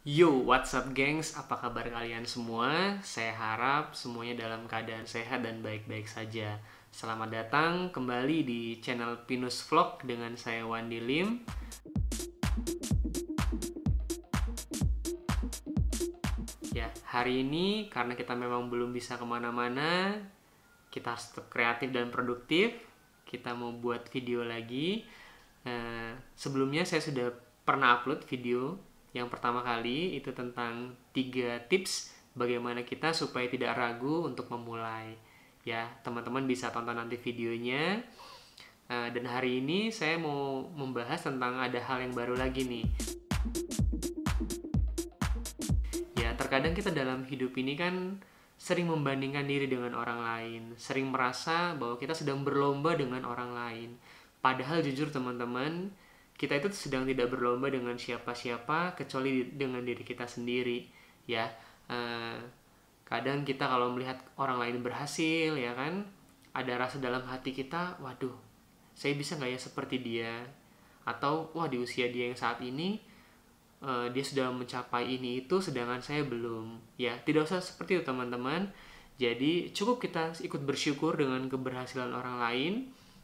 Yo, what's up gengs? Apa kabar kalian semua? Saya harap semuanya dalam keadaan sehat dan baik-baik saja. Selamat datang kembali di channel Pinus Vlog dengan saya Wandi Lim. Ya, hari ini karena kita memang belum bisa kemana-mana, kita harus tetap kreatif dan produktif. Kita mau buat video lagi. Sebelumnya saya sudah pernah upload video yang pertama kali itu tentang 3 tips bagaimana kita supaya tidak ragu untuk memulai. Ya, teman-teman bisa tonton nanti videonya. Dan hari ini saya mau membahas tentang ada hal yang baru lagi nih. Ya, terkadang kita dalam hidup ini kan sering membandingkan diri dengan orang lain, sering merasa bahwa kita sedang berlomba dengan orang lain. Padahal jujur teman-teman, kita itu sedang tidak berlomba dengan siapa-siapa kecuali dengan diri kita sendiri, ya. Kadang kita kalau melihat orang lain berhasil, ya kan, ada rasa dalam hati kita, waduh, saya bisa nggak ya seperti dia? Atau wah, di usia dia yang saat ini dia sudah mencapai ini itu sedangkan saya belum. Ya, tidak usah seperti itu teman-teman. Jadi cukup kita ikut bersyukur dengan keberhasilan orang lain,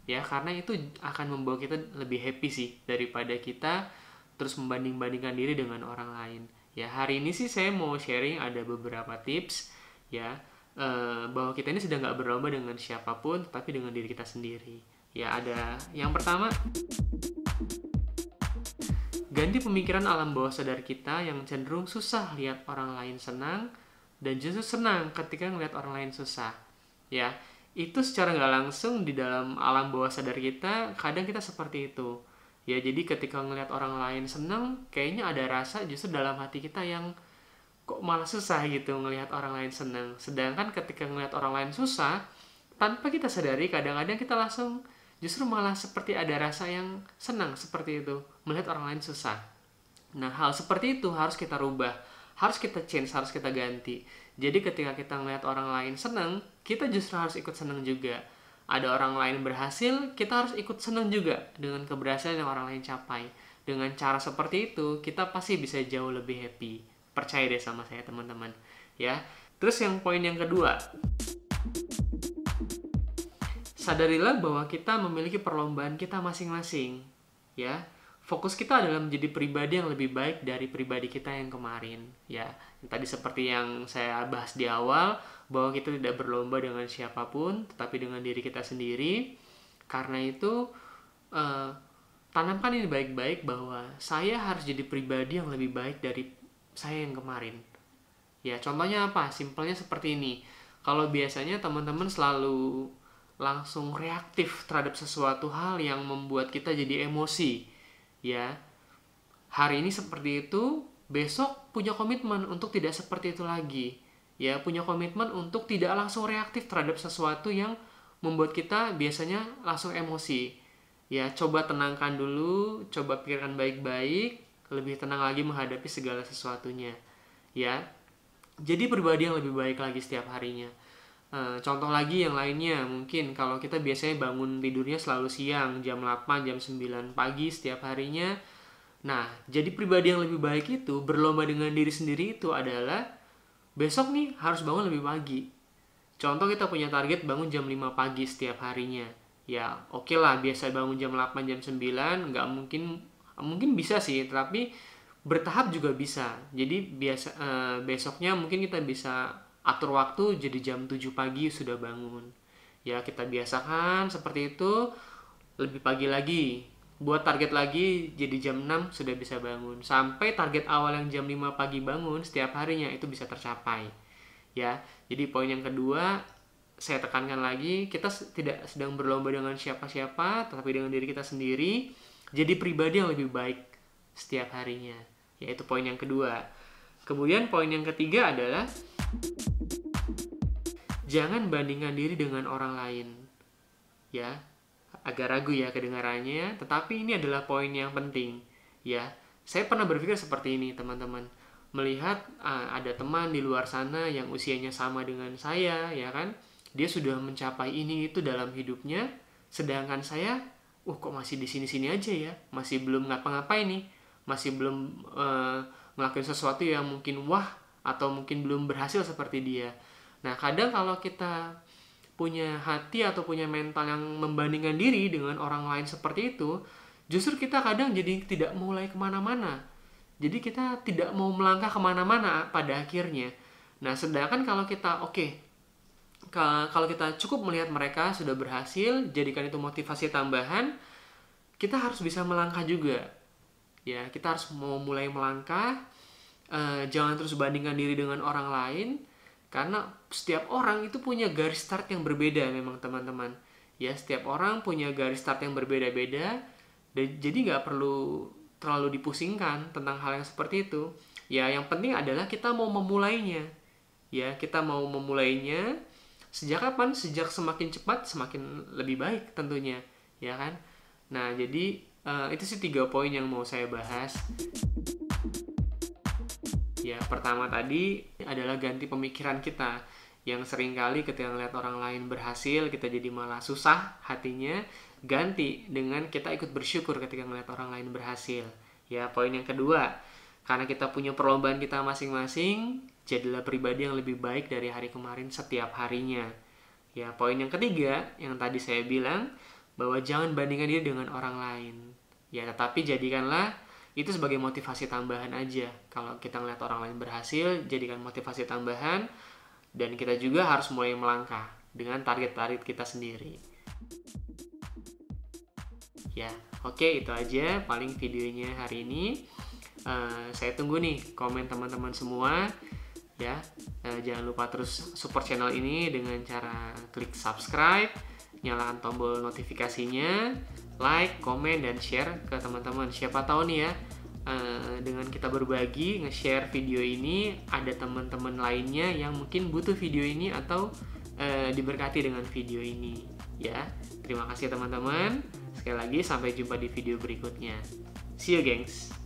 ya, karena itu akan membawa kita lebih happy sih daripada kita terus membanding-bandingkan diri dengan orang lain. Ya, hari ini sih saya mau sharing ada beberapa tips, ya, bahwa kita ini sedang nggak berlomba dengan siapapun tapi dengan diri kita sendiri. Ya, ada yang pertama, ganti pemikiran alam bawah sadar kita yang cenderung susah lihat orang lain senang dan justru senang ketika ngelihat orang lain susah. Ya, itu secara nggak langsung di dalam alam bawah sadar kita, kadang kita seperti itu. Ya, jadi ketika ngelihat orang lain senang, kayaknya ada rasa justru dalam hati kita yang kok malah susah gitu ngelihat orang lain senang. Sedangkan ketika ngelihat orang lain susah, tanpa kita sadari kadang-kadang kita langsung justru malah seperti ada rasa yang senang seperti itu melihat orang lain susah. Nah, hal seperti itu harus kita rubah, harus kita change, harus kita ganti. Jadi ketika kita ngelihat orang lain senang, kita justru harus ikut senang juga. Ada orang lain berhasil, kita harus ikut senang juga dengan keberhasilan yang orang lain capai. Dengan cara seperti itu, kita pasti bisa jauh lebih happy. Percaya deh sama saya teman-teman, ya. Terus yang poin yang kedua, sadarilah bahwa kita memiliki perlombaan kita masing-masing, ya. Fokus kita adalah menjadi pribadi yang lebih baik dari pribadi kita yang kemarin, ya. Tadi seperti yang saya bahas di awal, bahwa kita tidak berlomba dengan siapapun tetapi dengan diri kita sendiri. Karena itu tanamkan ini baik-baik bahwa saya harus jadi pribadi yang lebih baik dari saya yang kemarin. Ya, contohnya apa? Simpelnya seperti ini. Kalau biasanya teman-teman selalu langsung reaktif terhadap sesuatu hal yang membuat kita jadi emosi, ya, hari ini seperti itu, besok punya komitmen untuk tidak seperti itu lagi, ya, punya komitmen untuk tidak langsung reaktif terhadap sesuatu yang membuat kita biasanya langsung emosi. Ya, coba tenangkan dulu, coba pikirkan baik-baik, lebih tenang lagi menghadapi segala sesuatunya, ya. Jadi pribadi yang lebih baik lagi setiap harinya. Contoh lagi yang lainnya, mungkin kalau kita biasanya bangun tidurnya selalu siang, jam 8, jam 9 pagi setiap harinya. Nah, jadi pribadi yang lebih baik itu, berlomba dengan diri sendiri itu adalah besok nih harus bangun lebih pagi. Contoh kita punya target bangun jam 5 pagi setiap harinya. Ya, oke lah, biasa bangun jam 8, jam 9, nggak mungkin bisa sih, tapi bertahap juga bisa. Jadi besoknya mungkin kita bisa atur waktu jadi jam 7 pagi sudah bangun. Ya, kita biasakan seperti itu, lebih pagi lagi. Buat target lagi jadi jam 6 sudah bisa bangun. Sampai target awal yang jam 5 pagi bangun setiap harinya itu bisa tercapai. Ya, jadi poin yang kedua saya tekankan lagi, kita tidak sedang berlomba dengan siapa-siapa, tetapi dengan diri kita sendiri. Jadi pribadi yang lebih baik setiap harinya. Yaitu poin yang kedua. Kemudian poin yang ketiga adalah jangan bandingkan diri dengan orang lain. Ya, agak ragu ya kedengarannya, tetapi ini adalah poin yang penting. Ya, saya pernah berpikir seperti ini, teman-teman. Melihat ada teman di luar sana yang usianya sama dengan saya, ya kan? Dia sudah mencapai ini itu dalam hidupnya, sedangkan saya, kok masih di sini-sini aja ya, masih belum ngapa-ngapain nih, masih belum ngelakuin sesuatu yang mungkin wah atau mungkin belum berhasil seperti dia. Nah, kadang kalau kita punya hati atau punya mental yang membandingkan diri dengan orang lain seperti itu, justru kita kadang jadi tidak mulai kemana-mana. Jadi kita tidak mau melangkah kemana-mana pada akhirnya. Nah, sedangkan kalau kita kalau kita cukup melihat mereka sudah berhasil, jadikan itu motivasi tambahan, kita harus bisa melangkah juga. Ya, kita harus mau mulai melangkah, jangan terus bandingkan diri dengan orang lain, karena setiap orang itu punya garis start yang berbeda memang teman-teman. Ya, setiap orang punya garis start yang berbeda-beda, jadi nggak perlu terlalu dipusingkan tentang hal yang seperti itu. Ya, yang penting adalah kita mau memulainya. Ya, kita mau memulainya sejak kapan? Sejak semakin cepat semakin lebih baik tentunya, ya kan? Nah, jadi itu sih 3 poin yang mau saya bahas. Ya, pertama tadi adalah ganti pemikiran kita. Yang seringkali ketika ngeliat orang lain berhasil, kita jadi malah susah hatinya. Ganti dengan kita ikut bersyukur ketika ngeliat orang lain berhasil. Ya, poin yang kedua, karena kita punya perlombaan kita masing-masing, jadilah pribadi yang lebih baik dari hari kemarin setiap harinya. Ya, poin yang ketiga, yang tadi saya bilang, bahwa jangan bandingkan diri dengan orang lain. Ya, tetapi jadikanlah itu sebagai motivasi tambahan aja. Kalau kita ngeliat orang lain berhasil, jadikan motivasi tambahan, dan kita juga harus mulai melangkah dengan target-target kita sendiri. Ya, oke, itu aja paling videonya hari ini. Saya tunggu nih komen teman-teman semua. Ya, jangan lupa terus support channel ini dengan cara klik subscribe, nyalakan tombol notifikasinya, like, komen, dan share ke teman-teman. Siapa tahu nih ya, dengan kita berbagi, nge-share video ini, ada teman-teman lainnya yang mungkin butuh video ini atau diberkati dengan video ini. Ya, terima kasih teman-teman. Sekali lagi, sampai jumpa di video berikutnya. See you, gengs.